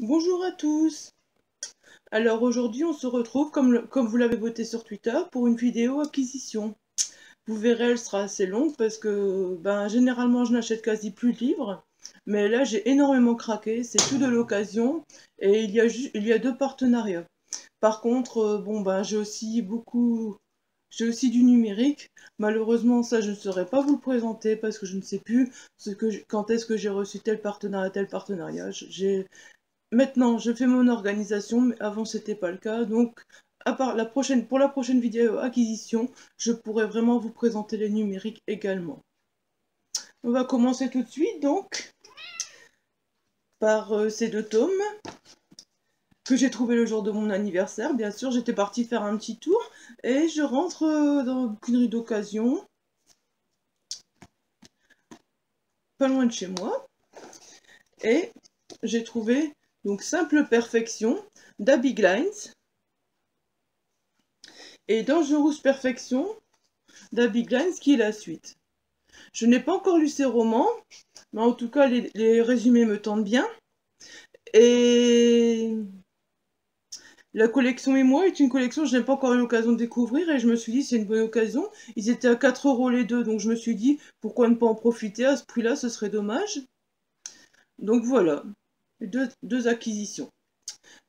Bonjour à tous. Alors aujourd'hui on se retrouve comme vous l'avez voté sur Twitter pour une vidéo acquisition. Vous verrez, elle sera assez longue parce que généralement je n'achète quasi plus de livres, mais là j'ai énormément craqué, c'est tout de l'occasion et il y a deux partenariats. Par contre, j'ai aussi du numérique. Malheureusement, ça, je ne saurais pas vous le présenter parce que je ne sais plus quand est-ce que j'ai reçu tel partenariat, tel partenariat. Maintenant, je fais mon organisation, mais avant, c'était pas le cas. Donc, pour la prochaine vidéo acquisition, je pourrai vraiment vous présenter les numériques également. On va commencer tout de suite, donc, par ces deux tomes que j'ai trouvé le jour de mon anniversaire. Bien sûr, j'étais partie faire un petit tour et je rentre dans une bouquinerie d'occasion, pas loin de chez moi, et j'ai trouvé donc Simple Perfection d'Abby Glines et Dangerous Perfection d'Abby Glines qui est la suite. Je n'ai pas encore lu ces romans, mais en tout cas les résumés me tentent bien. Et la collection et moi est une collection que je n'ai pas encore eu l'occasion de découvrir et je me suis dit c'est une bonne occasion. Ils étaient à 4 € les deux, donc je me suis dit pourquoi ne pas en profiter à ce prix-là, ce serait dommage. Donc voilà, deux acquisitions.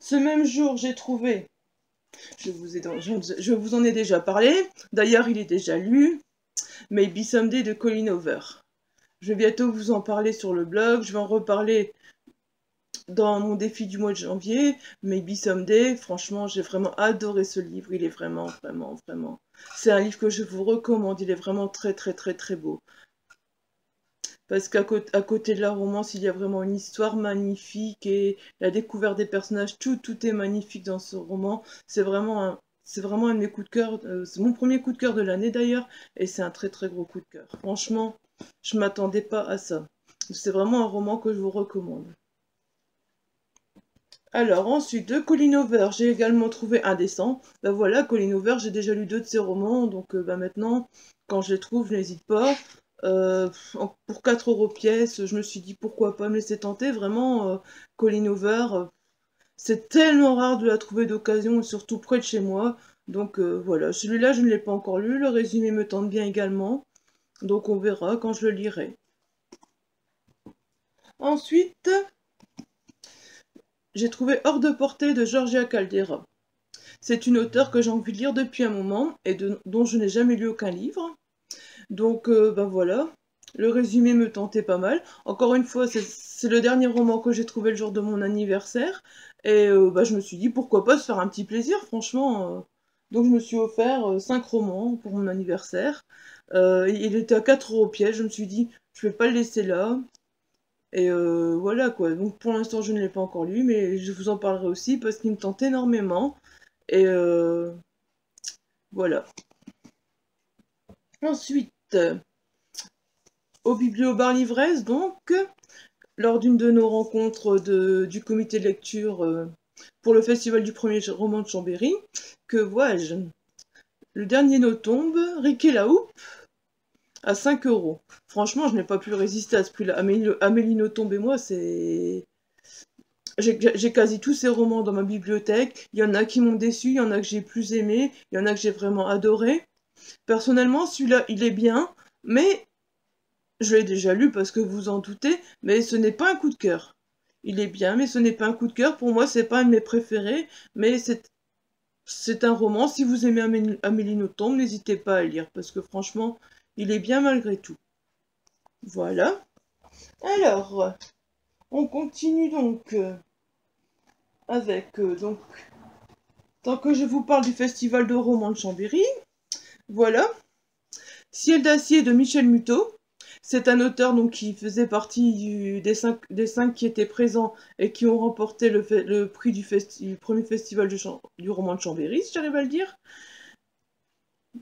Ce même jour, j'ai trouvé, je vous en ai déjà parlé, d'ailleurs il est déjà lu, Maybe Someday de Colleen Hoover. Je vais bientôt vous en parler sur le blog, je vais en reparler dans mon défi du mois de janvier, Maybe Someday. Franchement, j'ai vraiment adoré ce livre, il est vraiment, vraiment, vraiment... C'est un livre que je vous recommande, il est vraiment très, très, très, très beau. Parce qu'à côté de la romance, il y a vraiment une histoire magnifique et la découverte des personnages, tout est magnifique dans ce roman. C'est vraiment un de mes coups de cœur, c'est mon premier coup de cœur de l'année d'ailleurs, et c'est un très très gros coup de cœur. Franchement, je m'attendais pas à ça. C'est vraiment un roman que je vous recommande. Alors ensuite, de Colleen Hoover, j'ai également trouvé Indécent. Ben voilà, Colleen Hoover, j'ai déjà lu deux de ses romans, donc maintenant, quand je les trouve, je n'hésite pas. Pour 4 € pièce, je me suis dit pourquoi pas me laisser tenter. Vraiment, Colleen Hoover, c'est tellement rare de la trouver d'occasion, surtout près de chez moi. Donc voilà, celui-là, je ne l'ai pas encore lu. Le résumé me tente bien également. Donc on verra quand je le lirai. Ensuite, j'ai trouvé Hors de portée de Georgia Caldera. C'est une auteure que j'ai envie de lire depuis un moment et dont je n'ai jamais lu aucun livre. Donc voilà, le résumé me tentait pas mal. Encore une fois, c'est le dernier roman que j'ai trouvé le jour de mon anniversaire. Et je me suis dit pourquoi pas se faire un petit plaisir, franchement. Donc je me suis offert 5 romans pour mon anniversaire. Il était à 4 € pièce, je me suis dit je vais pas le laisser là. Et voilà quoi, donc pour l'instant je ne l'ai pas encore lu, mais je vous en parlerai aussi parce qu'il me tente énormément. Et voilà. Ensuite, au Bibliobar Livresse, donc, lors d'une de nos rencontres du comité de lecture pour le festival du premier roman de Chambéry, que vois-je? Le dernier no tombe, Rick et la Houppe, à 5 €. Franchement, je n'ai pas pu résister à ce prix-là. Amélie Nothomb et moi, c'est... J'ai quasi tous ces romans dans ma bibliothèque. Il y en a qui m'ont déçu, il y en a que j'ai plus aimé, il y en a que j'ai vraiment adoré. Personnellement, celui-là, il est bien, mais je l'ai déjà lu parce que vous en doutez, mais ce n'est pas un coup de cœur. Il est bien, mais ce n'est pas un coup de cœur. Pour moi, c'est pas un de mes préférés, mais c'est un roman. Si vous aimez Amélie Nothomb, n'hésitez pas à le lire parce que franchement, il est bien malgré tout. Voilà. Alors, on continue donc avec tant que je vous parle du festival de romans de Chambéry. Voilà. Ciel d'acier de Michel Muto. C'est un auteur donc, qui faisait partie des cinq qui étaient présents et qui ont remporté le prix du premier festival du roman de Chambéry, si j'arrive à le dire.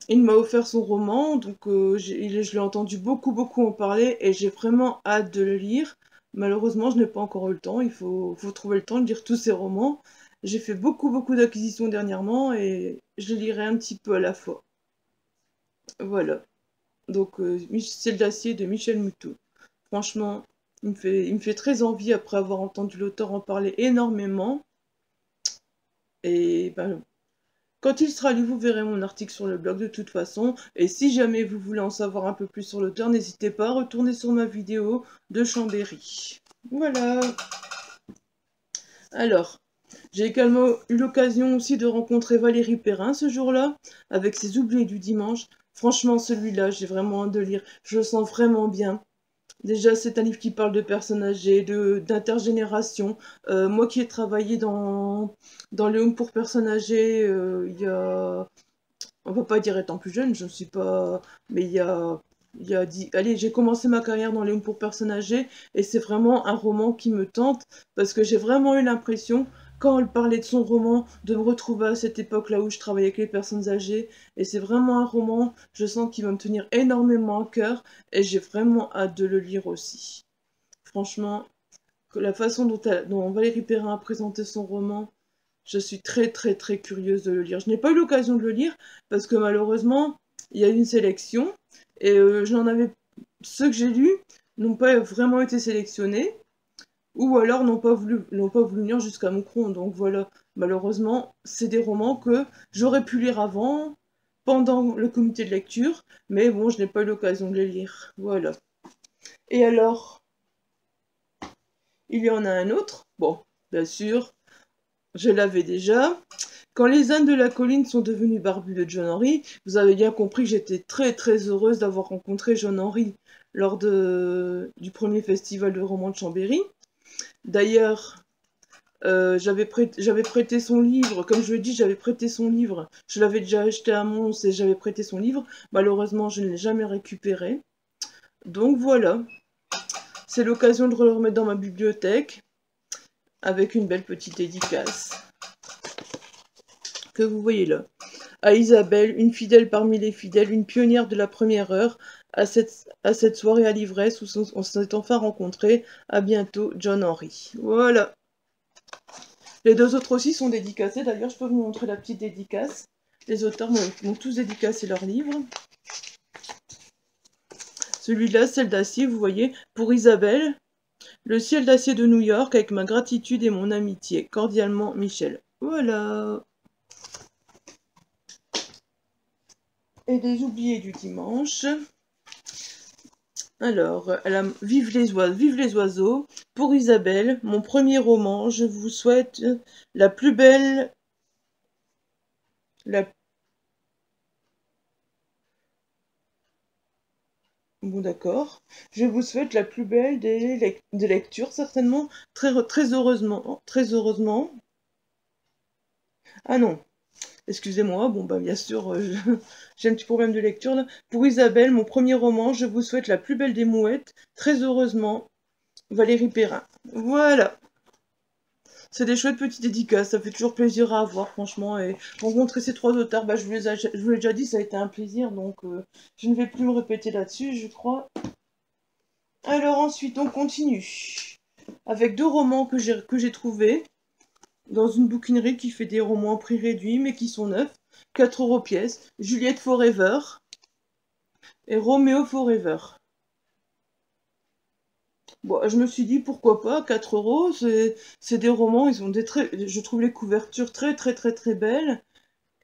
Il m'a offert son roman, donc je l'ai entendu beaucoup en parler et j'ai vraiment hâte de le lire. Malheureusement, je n'ai pas encore eu le temps, il faut trouver le temps de lire tous ces romans. J'ai fait beaucoup d'acquisitions dernièrement et je les lirai un petit peu à la fois. Voilà. Donc, Ciel d'acier de Michel Muto. Franchement, Il me fait très envie après avoir entendu l'auteur en parler énormément. Et ben, quand il sera lu, vous verrez mon article sur le blog de toute façon. Et si jamais vous voulez en savoir un peu plus sur l'auteur, n'hésitez pas à retourner sur ma vidéo de Chambéry. Voilà. Alors, j'ai également eu l'occasion aussi de rencontrer Valérie Perrin ce jour-là, avec ses Oubliés du dimanche. Franchement, celui-là, j'ai vraiment hâte de lire. Je le sens vraiment bien. Déjà, c'est un livre qui parle de personnes âgées, d'intergénération. Moi qui ai travaillé dans les homes pour personnes âgées, il y a... On va pas dire étant plus jeune, je ne suis pas... Mais il y a allez, j'ai commencé ma carrière dans les homes pour personnes âgées, et c'est vraiment un roman qui me tente, parce que j'ai vraiment eu l'impression, quand elle parlait de son roman, de me retrouver à cette époque-là où je travaillais avec les personnes âgées, et c'est vraiment un roman, je sens qu'il va me tenir énormément à cœur, et j'ai vraiment hâte de le lire aussi. Franchement, la façon dont Valérie Perrin a présenté son roman, je suis très très très curieuse de le lire. Je n'ai pas eu l'occasion de le lire parce que malheureusement, il y a eu une sélection et ceux que j'ai lus n'ont pas vraiment été sélectionnés ou alors n'ont pas voulu lire jusqu'à Moucron. Donc voilà, malheureusement, c'est des romans que j'aurais pu lire avant, pendant le comité de lecture, mais bon, je n'ai pas eu l'occasion de les lire. Voilà. Et alors, il y en a un autre. Bon, bien sûr, je l'avais déjà. Quand les ânes de la colline sont devenus barbus de John Henry, vous avez bien compris que j'étais très très heureuse d'avoir rencontré John Henry lors du premier festival de romans de Chambéry. D'ailleurs, j'avais prêté son livre, comme je l'ai dit, j'avais prêté son livre. Je l'avais déjà acheté à Mons et j'avais prêté son livre. Malheureusement, je ne l'ai jamais récupéré. Donc voilà, c'est l'occasion de le remettre dans ma bibliothèque avec une belle petite dédicace que vous voyez là. À Isabelle, une fidèle parmi les fidèles, une pionnière de la première heure, à cette soirée à l'ivresse où on s'est enfin rencontrés. À bientôt, John Henry. Voilà. Les deux autres aussi sont dédicacés. D'ailleurs, je peux vous montrer la petite dédicace. Les auteurs m'ont tous dédicacé leurs livres. Celui-là, Ciel d'acier, vous voyez, pour Isabelle. Le ciel d'acier de New York, avec ma gratitude et mon amitié. Cordialement, Michel. Voilà. Et les oubliés du dimanche. Alors, vive les oiseaux. Pour Isabelle, mon premier roman, je vous souhaite la plus belle... La... Bon, d'accord. Je vous souhaite la plus belle des lectures, certainement. Très heureusement. Très heureusement. Ah non. Excusez-moi, bon bah bien sûr, j'ai un petit problème de lecture là. Pour Isabelle, mon premier roman, je vous souhaite la plus belle des mouettes, très heureusement, Valérie Perrin. Voilà, c'est des chouettes petites dédicaces, ça fait toujours plaisir à avoir franchement, et rencontrer ces trois auteurs, bah, je vous l'ai déjà dit, ça a été un plaisir, donc je ne vais plus me répéter là-dessus, je crois. Alors ensuite, on continue, avec deux romans que j'ai trouvés, dans une bouquinerie qui fait des romans à prix réduit, mais qui sont neufs. 4 € pièce. Juliette Forever et Roméo Forever. Bon, je me suis dit pourquoi pas, 4 €, c'est des romans, ils ont je trouve les couvertures très très très très belles,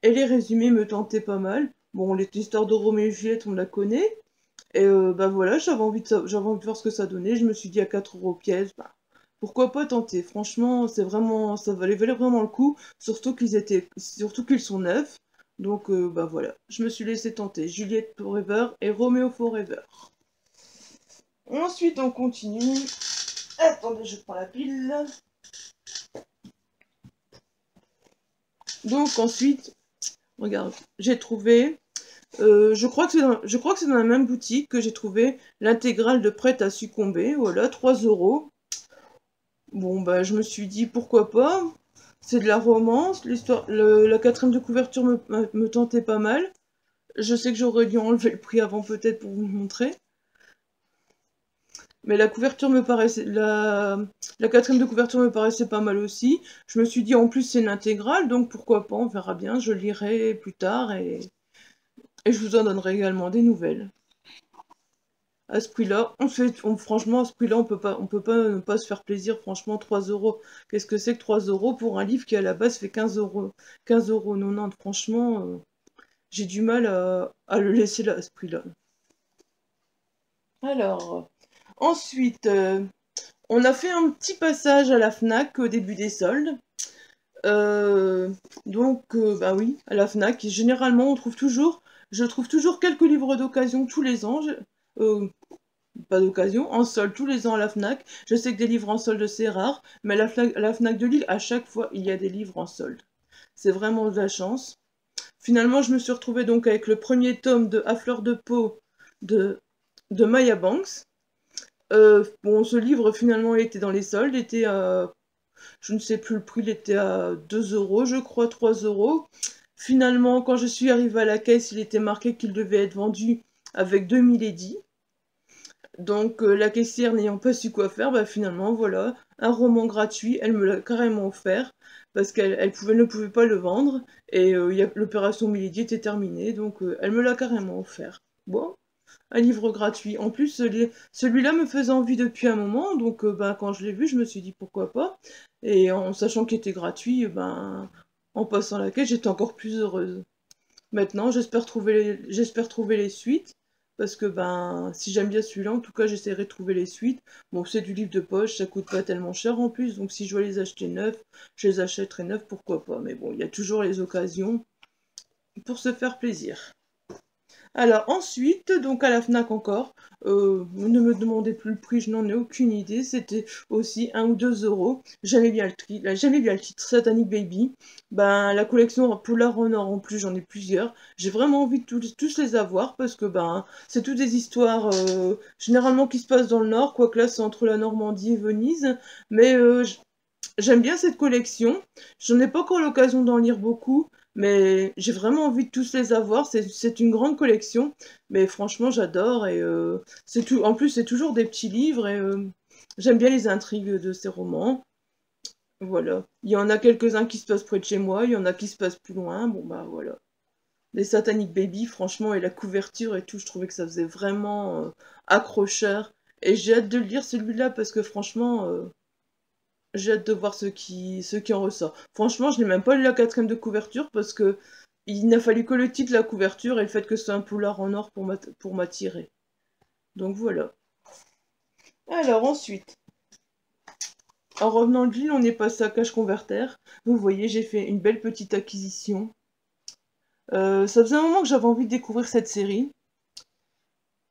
et les résumés me tentaient pas mal. Bon, l'histoire de Roméo et Juliette, on la connaît, et bah voilà, j'avais envie de voir ce que ça donnait, je me suis dit à 4 € pièce, bah, pourquoi pas tenter, franchement, ça valait vraiment le coup, surtout qu'ils sont neufs, donc bah voilà, je me suis laissé tenter, Juliette Forever et Roméo Forever. Ensuite, on continue. Attendez, je prends la pile. Donc ensuite, regarde, j'ai trouvé, je crois que c'est dans la même boutique que j'ai trouvé l'intégrale de Prête à succomber, voilà, 3 €. Bon, bah, je me suis dit, pourquoi pas, c'est de la romance, la quatrième de couverture me tentait pas mal. Je sais que j'aurais dû enlever le prix avant peut-être pour vous le montrer. Mais la couverture me paraissait, la quatrième de couverture me paraissait pas mal aussi. Je me suis dit, en plus, c'est une intégrale, donc pourquoi pas, on verra bien. Je lirai plus tard et je vous en donnerai également des nouvelles. À ce prix-là, franchement, à ce prix-là, on peut pas ne pas se faire plaisir. Franchement, 3 euros. Qu'est-ce que c'est que 3 euros pour un livre qui à la base fait 15 euros, 15,90 €. Franchement, j'ai du mal à le laisser là, à ce prix-là. Alors, ensuite, on a fait un petit passage à la Fnac au début des soldes. Euh, bah oui, à la Fnac, généralement, je trouve toujours quelques livres d'occasion tous les ans. Euh, Pas d'occasion, en solde tous les ans à la Fnac. Je sais que des livres en solde c'est rare, mais la Fnac de Lille, à chaque fois, il y a des livres en solde. C'est vraiment de la chance. Finalement, je me suis retrouvée donc avec le premier tome de À fleur de peau de, de Maya Banks. Bon, ce livre finalement il était dans les soldes, était à, je ne sais plus le prix, il était à 2 euros, je crois, 3 euros. Finalement, quand je suis arrivée à la caisse, il était marqué qu'il devait être vendu avec 2010. Donc la caissière n'ayant pas su quoi faire, bah finalement voilà, un roman gratuit, elle me l'a carrément offert parce ne pouvait pas le vendre et l'opération Milady était terminée, donc elle me l'a carrément offert. Bon, un livre gratuit. En plus, celui-là me faisait envie depuis un moment, donc ben, quand je l'ai vu, je me suis dit pourquoi pas. Et en sachant qu'il était gratuit, ben, en passant la caisse, j'étais encore plus heureuse. Maintenant, j'espère trouver les suites, parce que ben, si j'aime bien celui-là, en tout cas, j'essaierai de trouver les suites. Bon, c'est du livre de poche, ça coûte pas tellement cher en plus, donc si je dois les acheter neufs, je les achèterai neufs, pourquoi pas. Mais bon, il y a toujours les occasions pour se faire plaisir. Alors ensuite, donc à la Fnac encore, ne me demandez plus le prix, je n'en ai aucune idée, c'était aussi 1 ou 2 euros. Jamais bien le titre, Satanic Baby. Ben la collection Polar en or en plus, j'en ai plusieurs. J'ai vraiment envie de tous les avoir parce que ben c'est toutes des histoires généralement qui se passent dans le Nord, quoique là c'est entre la Normandie et Venise, mais j'aime bien cette collection. J'en ai pas encore l'occasion d'en lire beaucoup, mais j'ai vraiment envie de tous les avoir. C'est une grande collection, mais franchement, j'adore. Et c'est tout. En plus, c'est toujours des petits livres et j'aime bien les intrigues de ces romans. Voilà. Il y en a quelques-uns qui se passent près de chez moi, il y en a qui se passent plus loin. Bon, bah voilà. Les Satanic Baby, franchement, et la couverture et tout, je trouvais que ça faisait vraiment accrocheur. Et j'ai hâte de le lire celui-là parce que franchement. J'ai hâte de voir ce qui en ressort. Franchement, je n'ai même pas lu la quatrième de couverture parce que il n'a fallu que le titre, la couverture et le fait que c'est un poulard en or pour m'attirer. Donc voilà. Alors ensuite, en revenant de Lille, on est passé à Cache Converter. Vous voyez, j'ai fait une belle petite acquisition. Ça faisait un moment que j'avais envie de découvrir cette série.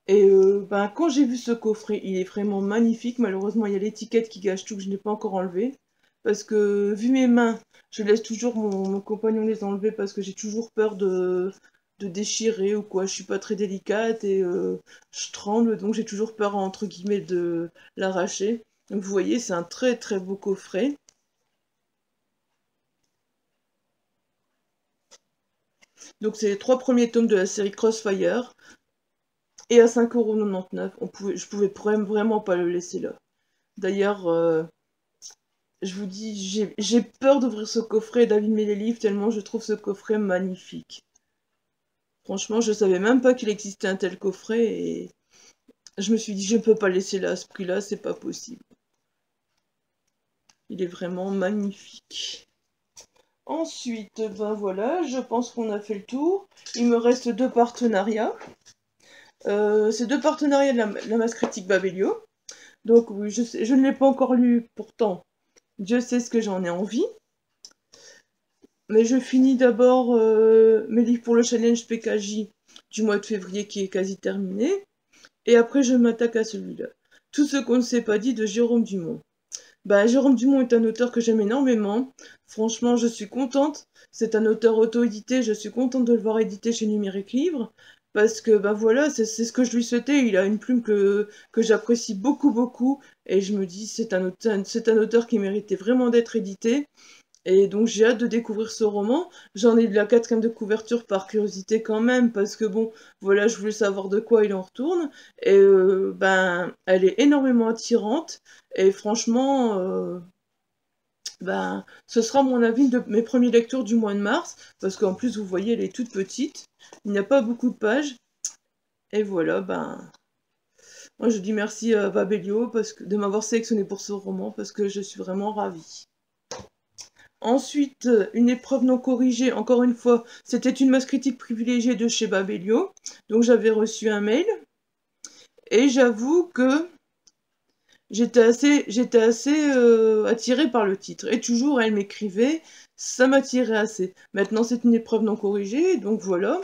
Et ben, quand j'ai vu ce coffret, il est vraiment magnifique. Malheureusement, il y a l'étiquette qui gâche tout que je n'ai pas encore enlevé. Parce que, vu mes mains, je laisse toujours mon compagnon les enlever parce que j'ai toujours peur de déchirer ou quoi. Je suis pas très délicate et je tremble, donc j'ai toujours peur, entre guillemets, de l'arracher. Donc vous voyez, c'est un très très beau coffret. Donc c'est les 3 premiers tomes de la série Crossfire. Et à 5,99 €, je pouvais vraiment pas le laisser là. D'ailleurs, je vous dis, j'ai peur d'ouvrir ce coffret et d'abîmer les livres tellement je trouve ce coffret magnifique. Franchement, je savais même pas qu'il existait un tel coffret et je me suis dit, je ne peux pas le laisser là à ce prix-là, c'est pas possible. Il est vraiment magnifique. Ensuite, ben voilà, je pense qu'on a fait le tour. Il me reste 2 partenariats. C'est 2 partenariats de la masse critique Babelio. Donc oui, je ne l'ai pas encore lu, pourtant, Dieu sait ce que j'en ai envie. Mais je finis d'abord mes livres pour le challenge PKJ du mois de février qui est quasi terminé. Et après, je m'attaque à celui-là. Tout ce qu'on ne s'est pas dit de Jérôme Dumont. Bah, Jérôme Dumont est un auteur que j'aime énormément. Franchement, je suis contente. C'est un auteur auto-édité. Je suis contente de le voir édité chez Numérique Livre. Parce que, bah voilà, c'est ce que je lui souhaitais. Il a une plume que j'apprécie beaucoup, beaucoup. Et je me dis, c'est un auteur qui méritait vraiment d'être édité. Et donc j'ai hâte de découvrir ce roman. J'en ai de la quatrième de couverture par curiosité quand même, parce que bon, voilà, je voulais savoir de quoi il en retourne. Et ben, elle est énormément attirante. Et franchement, ben, ce sera mon avis de mes premières lectures du mois de mars, parce qu'en plus, vous voyez, elle est toute petite. Il n'y a pas beaucoup de pages. Et voilà, ben, Moi, je dis merci à Babelio de m'avoir sélectionné pour ce roman, parce que je suis vraiment ravie. Ensuite, une épreuve non corrigée, encore une fois, c'était une masse critique privilégiée de chez Babelio. Donc j'avais reçu un mail, et j'avoue que j'étais assez attirée par le titre. Et toujours, elle m'écrivait, ça m'attirait assez. Maintenant, c'est une épreuve non corrigée, donc voilà.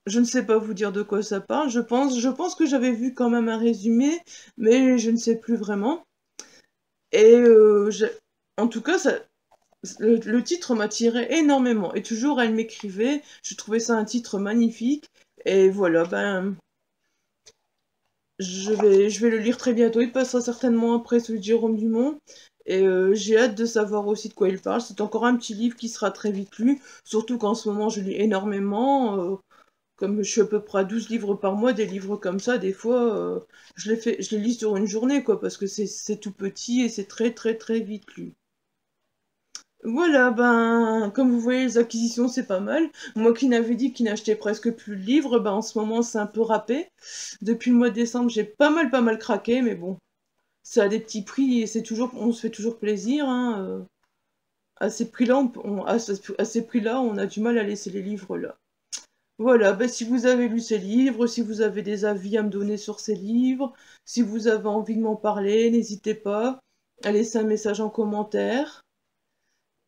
Je ne sais pas vous dire de quoi ça parle. Je pense que j'avais vu quand même un résumé, mais je ne sais plus vraiment. Et en tout cas, le titre m'attirait énormément. Et toujours, elle m'écrivait. Je trouvais ça un titre magnifique. Et voilà, ben, je vais le lire très bientôt. Il passera certainement après celui de Jérôme Dumont. Et j'ai hâte de savoir aussi de quoi il parle. C'est encore un petit livre qui sera très vite lu. Surtout qu'en ce moment, je lis énormément. Comme je suis à peu près à 12 livres par mois, des livres comme ça, des fois, je les lis sur une journée, quoi, parce que c'est tout petit et c'est très très très vite lu. Voilà, ben, comme vous voyez, les acquisitions, c'est pas mal. Moi qui n'avais dit qu'il n'achetais presque plus de livres, ben, en ce moment, c'est un peu râpé. Depuis le mois de décembre, j'ai pas mal craqué, mais bon, c'est à des petits prix et on se fait toujours plaisir, hein. À ces prix-là, à ces prix-là, on a du mal à laisser les livres là. Voilà, ben, si vous avez lu ces livres, si vous avez des avis à me donner sur ces livres, si vous avez envie de m'en parler, n'hésitez pas à laisser un message en commentaire.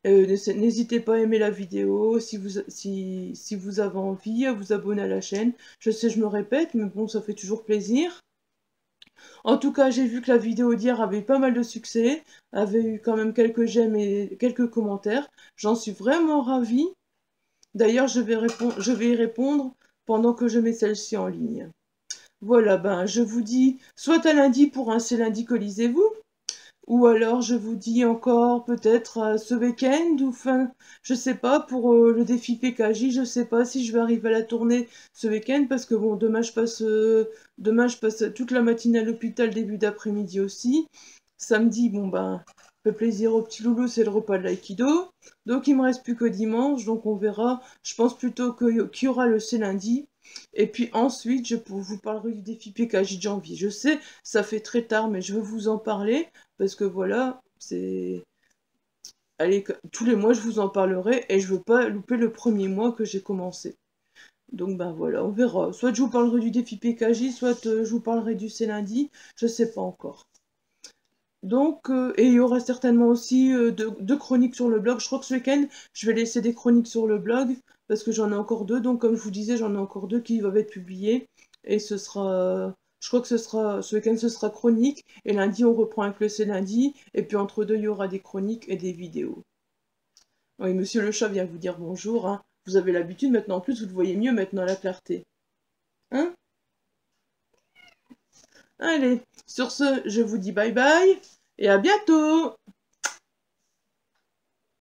N'hésitez pas à aimer la vidéo, si vous avez envie, à vous abonner à la chaîne. Je sais, je me répète, mais bon, ça fait toujours plaisir. En tout cas, j'ai vu que la vidéo d'hier avait eu pas mal de succès, avait eu quand même quelques j'aime et quelques commentaires. J'en suis vraiment ravie. D'ailleurs, je vais y répondre pendant que je mets celle-ci en ligne. Voilà, ben, je vous dis soit à lundi pour un C'est lundi que lisez-vous, ou alors je vous dis encore peut-être ce week-end, ou fin, je sais pas, pour le défi PKJ, je sais pas si je vais arriver à la tournée ce week-end, parce que bon, demain je passe toute la matinée à l'hôpital, début d'après-midi aussi. Samedi, bon ben, fait plaisir au petit loulou, c'est le repas de l'aïkido. Donc il me reste plus que dimanche, donc on verra. Je pense plutôt qu'il y aura le C'est lundi. Et puis ensuite, je vous parlerai du défi PKJ de janvier. Je sais, ça fait très tard, mais je veux vous en parler parce que voilà, c'est... Allez, tous les mois, je vous en parlerai et je veux pas louper le premier mois que j'ai commencé. Donc ben voilà, on verra. Soit je vous parlerai du défi PKJ, soit je vous parlerai du C'est lundi, je sais pas encore. Donc, et il y aura certainement aussi deux chroniques sur le blog. Je crois que ce week-end, je vais laisser des chroniques sur le blog, parce que j'en ai encore deux. Donc, comme je vous disais, j'en ai encore deux qui doivent être publiées. Et je crois que ce week-end, ce sera chronique. Et lundi, on reprend avec le C'est lundi. Et puis, entre deux, il y aura des chroniques et des vidéos. Oui, monsieur le chat vient vous dire bonjour, hein. Vous avez l'habitude maintenant, en plus, vous le voyez mieux maintenant à la clarté. Hein? Allez, sur ce, je vous dis bye bye et à bientôt!